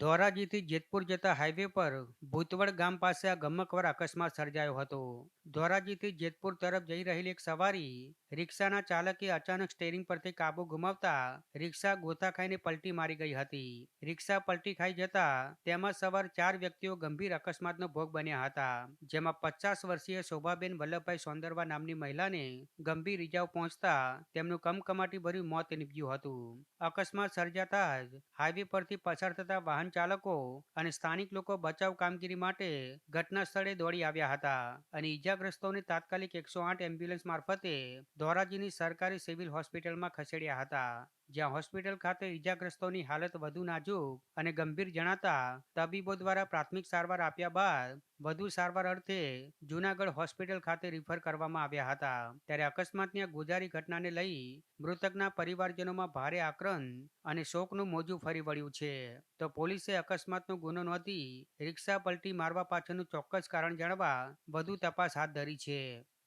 ધોરાજીથી જેતપુર જતા હાઈવે પર ભૂતવડ ગામ પાસે આ ગમખ્વાર અકસ્માત સર્જાયો હતો. ધોરાજીથી જેતપુર તરફ જઈ રહેલી એક સવારી રિક્ષાના ચાલકે અચાનક સ્ટેરિંગ પરથી કાબુ ગુમાવતા રિક્ષા ગોથા ખાઈને પલટી મારી ગઈ હતી. રિક્ષા પલટી ખાઈ જતા તેમાં સવાર 4 વ્યક્તિઓ ગંભીર અકસ્માતનો ભોગ બન્યા હતા, જેમાં 50 વર્ષીય શોભાબેન વલ્લભભાઈ સોંદરવા નામની મહિલાને ગંભીર ઇજાઓ પહોંચતા તેમનું કમકમાટી ભર્યું મોત નીપજ્યું હતું. અકસ્માત સર્જાતા જ હાઈવે પરથી પસાર થતા વાહન ચાલકો અને સ્થાનિક લોકો બચાવ કામગીરી માટે ઘટના સ્થળે દોડી આવ્યા હતા અને ઈજાગ્રસ્તોને તાત્કાલિક 108 એમ્બ્યુલન્સ મારફતે ધોરાજીની સરકારી સિવિલ હોસ્પિટલમાં ખસેડ્યા હતા, જ્યાં હોસ્પિટલ ખાતે ઈજાગ્રસ્તોની હાલત વધુ નાજુક અને ગંભીર જણાતા તબીબો દ્વારા પ્રાથમિક સારવાર આપ્યા બાદ વધુ સારવાર અર્થે જૂનાગઢ હોસ્પિટલ ખાતે રિફર કરવામાં આવ્યા હતા. ત્યારે અકસ્માતની આ ગોઝારી ઘટનાને લઈ મૃતકના પરિવારજનોમાં ભારે આક્રંદ અને શોકનું મોજું ફરી વળ્યું છે. તો પોલીસે અકસ્માતનો ગુનો નોંધી રિક્ષા પલટી મારવા પાછળનું ચોક્કસ કારણ જાણવા વધુ તપાસ હાથ ધરી છે.